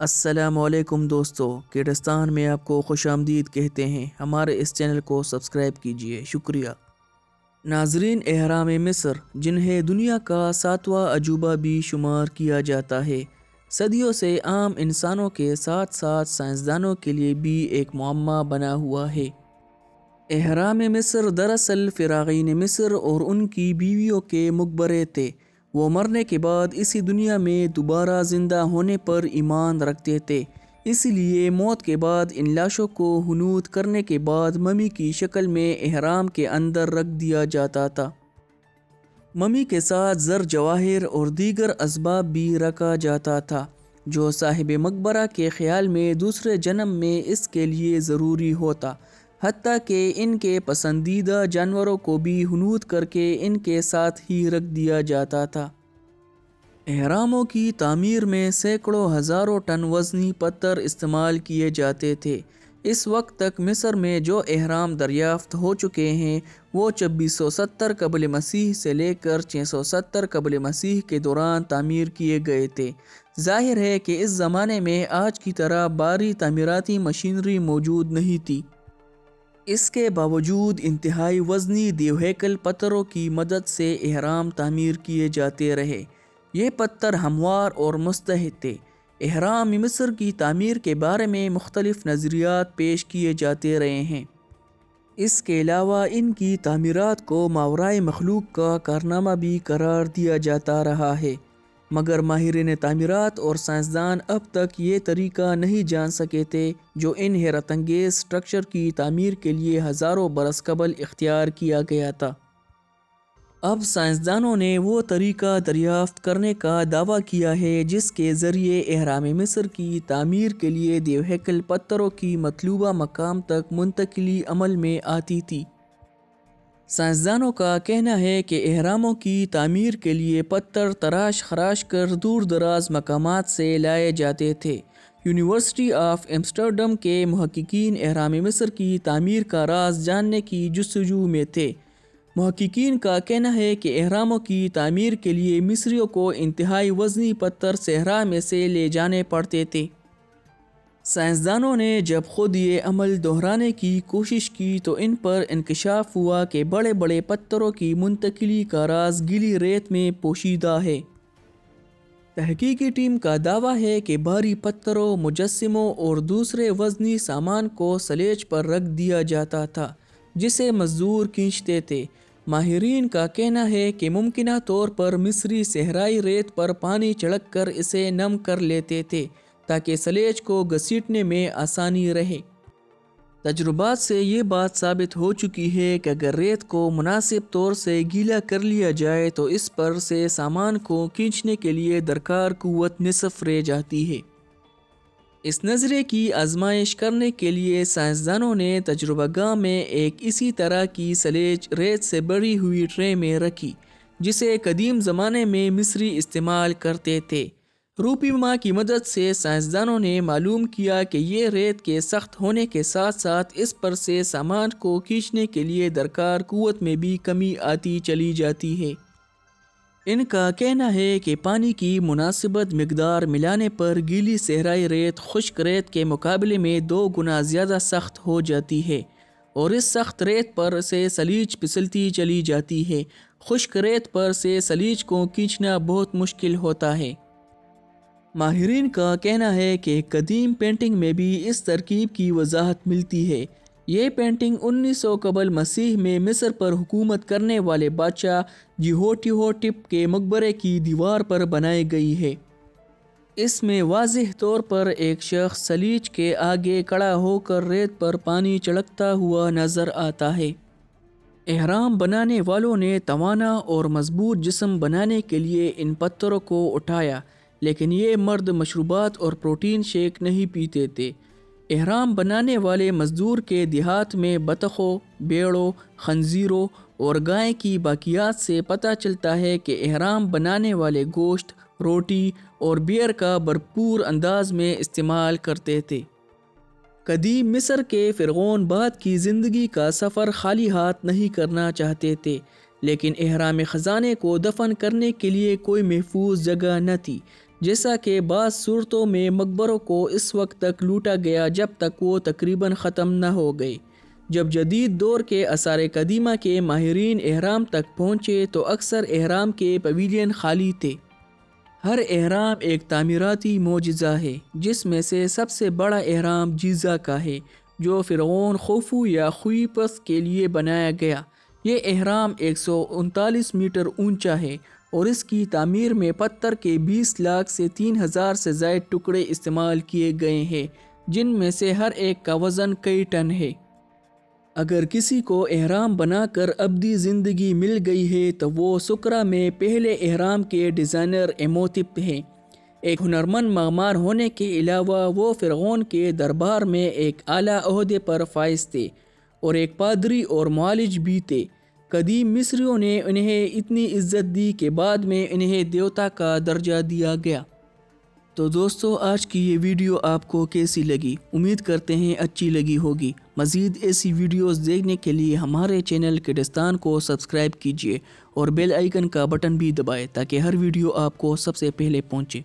السلام علیکم دوستو، کیڑستان میں آپ کو خوش آمدید کہتے ہیں۔ ہمارے اس چینل کو سبسکرائب کیجئے، شکریہ۔ ناظرین، اہرام مصر جنہیں دنیا کا 7واں عجوبہ بھی شمار کیا جاتا ہے، صدیوں سے عام انسانوں کے ساتھ ساتھ سائنسدانوں کے لیے بھی ایک معمہ بنا ہوا ہے۔ اہرام مصر دراصل فراعین مصر اور ان کی بیویوں کے مقبرے تھے۔ وہ مرنے کے بعد اسی دنیا میں دوبارہ زندہ ہونے پر ایمان رکھتے تھے، اسی لیے موت کے بعد ان لاشوں کو حنوط کرنے کے بعد ممی کی شکل میں اہرام کے اندر رکھ دیا جاتا تھا۔ ممی کے ساتھ زر جواہر اور دیگر اسباب بھی رکھا جاتا تھا، جو صاحب مقبرہ کے خیال میں دوسرے جنم میں اس کے لیے ضروری ہوتا، حتیٰ کہ ان کے پسندیدہ جانوروں کو بھی حنوط کر کے ان کے ساتھ ہی رکھ دیا جاتا تھا۔ اہراموں کی تعمیر میں سینکڑوں ہزاروں ٹن وزنی پتھر استعمال کیے جاتے تھے۔ اس وقت تک مصر میں جو اہرام دریافت ہو چکے ہیں وہ 2670 قبل مسیح سے لے کر 670 قبل مسیح کے دوران تعمیر کیے گئے تھے۔ ظاہر ہے کہ اس زمانے میں آج کی طرح بھاری تعمیراتی مشینری موجود نہیں تھی۔ اس کے باوجود انتہائی وزنی دیو ہیکل پتھروں کی مدد سے اہرام تعمیر کیے جاتے رہے۔ یہ پتھر ہموار اور مستحکم تھے۔ اہرام مصر کی تعمیر کے بارے میں مختلف نظریات پیش کیے جاتے رہے ہیں۔ اس کے علاوہ ان کی تعمیرات کو ماورائے مخلوق کا کارنامہ بھی قرار دیا جاتا رہا ہے، مگر ماہرین تعمیرات اور سائنسدان اب تک یہ طریقہ نہیں جان سکے تھے جو ان حیرت انگیز سٹرکچر کی تعمیر کے لیے ہزاروں برس قبل اختیار کیا گیا تھا۔ اب سائنسدانوں نے وہ طریقہ دریافت کرنے کا دعویٰ کیا ہے جس کے ذریعے اہرام مصر کی تعمیر کے لیے دیو ہیکل پتھروں کی مطلوبہ مقام تک منتقلی عمل میں آتی تھی۔ سائنسدانوں کا کہنا ہے کہ اہراموں کی تعمیر کے لیے پتھر تراش خراش کر دور دراز مقامات سے لائے جاتے تھے۔ یونیورسٹی آف ایمسٹرڈم کے محققین اہرام مصر کی تعمیر کا راز جاننے کی جستجو میں تھے۔ محققین کا کہنا ہے کہ اہراموں کی تعمیر کے لیے مصریوں کو انتہائی وزنی پتھر صحرا میں سے لے جانے پڑتے تھے۔ سائنسدانوں نے جب خود یہ عمل دہرانے کی کوشش کی تو ان پر انکشاف ہوا کہ بڑے بڑے پتھروں کی منتقلی کا راز گیلی ریت میں پوشیدہ ہے۔ تحقیقی ٹیم کا دعویٰ ہے کہ بھاری پتھروں، مجسموں اور دوسرے وزنی سامان کو سلیج پر رکھ دیا جاتا تھا جسے مزدور کھینچتے تھے۔ ماہرین کا کہنا ہے کہ ممکنہ طور پر مصری صحرائی ریت پر پانی چھڑک کر اسے نم کر لیتے تھے تاکہ سلیج کو گھسیٹنے میں آسانی رہے۔ تجربات سے یہ بات ثابت ہو چکی ہے کہ اگر ریت کو مناسب طور سے گیلا کر لیا جائے تو اس پر سے سامان کو کھینچنے کے لیے درکار قوت نصف رہ جاتی ہے۔ اس نظریے کی آزمائش کرنے کے لیے سائنسدانوں نے تجربہ گاہ میں ایک اسی طرح کی سلیج ریت سے بھری ہوئی ٹرے میں رکھی جسے قدیم زمانے میں مصری استعمال کرتے تھے۔ روپیما کی مدد سے سائنسدانوں نے معلوم کیا کہ یہ ریت کے سخت ہونے کے ساتھ ساتھ اس پر سے سامان کو کھینچنے کے لیے درکار قوت میں بھی کمی آتی چلی جاتی ہے۔ ان کا کہنا ہے کہ پانی کی مناسبت مقدار ملانے پر گیلی صحرائی ریت خشک ریت کے مقابلے میں 2 گنا زیادہ سخت ہو جاتی ہے اور اس سخت ریت پر سے سلیج پھسلتی چلی جاتی ہے۔ خشک ریت پر سے سلیج کو کھینچنا بہت مشکل ہوتا ہے۔ ماہرین کا کہنا ہے کہ قدیم پینٹنگ میں بھی اس ترکیب کی وضاحت ملتی ہے۔ یہ پینٹنگ 1900 قبل مسیح میں مصر پر حکومت کرنے والے بادشاہ جیہوٹیہوٹپ کے مقبرے کی دیوار پر بنائی گئی ہے۔ اس میں واضح طور پر ایک شخص سلیج کے آگے کھڑا ہو کر ریت پر پانی چھڑکتا ہوا نظر آتا ہے۔ اہرام بنانے والوں نے توانا اور مضبوط جسم بنانے کے لیے ان پتھروں کو اٹھایا، لیکن یہ مرد مشروبات اور پروٹین شیک نہیں پیتے تھے۔ اہرام بنانے والے مزدور کے دیہات میں بطخوں، بھیڑوں، خنزیروں اور گائے کی باقیات سے پتہ چلتا ہے کہ اہرام بنانے والے گوشت، روٹی اور بیئر کا بھرپور انداز میں استعمال کرتے تھے۔ قدیم مصر کے فرعون بعد کی زندگی کا سفر خالی ہاتھ نہیں کرنا چاہتے تھے، لیکن اہرام خزانے کو دفن کرنے کے لیے کوئی محفوظ جگہ نہ تھی۔ جیسا کہ بعض صورتوں میں مقبروں کو اس وقت تک لوٹا گیا جب تک وہ تقریباً ختم نہ ہو گئے۔ جب جدید دور کے آثار قدیمہ کے ماہرین اہرام تک پہنچے تو اکثر اہرام کے پویلین خالی تھے۔ ہر اہرام ایک تعمیراتی معجزہ ہے، جس میں سے سب سے بڑا اہرام جیزا کا ہے، جو فرعون خوفو یا خویپس کے لیے بنایا گیا۔ یہ اہرام 139 میٹر اونچا ہے اور اس کی تعمیر میں پتھر کے 20 لاکھ سے 3000 سے زائد ٹکڑے استعمال کیے گئے ہیں، جن میں سے ہر ایک کا وزن کئی ٹن ہے۔ اگر کسی کو اہرام بنا کر ابدی زندگی مل گئی ہے تو وہ سکرا میں پہلے اہرام کے ڈیزائنر اموتپ ہیں۔ ایک ہنرمند معمار ہونے کے علاوہ وہ فرعون کے دربار میں ایک اعلیٰ عہدے پر فائز تھے اور ایک پادری اور معالج بھی تھے۔ قدیم مصریوں نے انہیں اتنی عزت دی کہ بعد میں انہیں دیوتا کا درجہ دیا گیا۔ تو دوستو، آج کی یہ ویڈیو آپ کو کیسی لگی؟ امید کرتے ہیں اچھی لگی ہوگی۔ مزید ایسی ویڈیوز دیکھنے کے لیے ہمارے چینل کیڈستان کو سبسکرائب کیجیے اور بیل آئیکن کا بٹن بھی دبائیں تاکہ ہر ویڈیو آپ کو سب سے پہلے پہنچے۔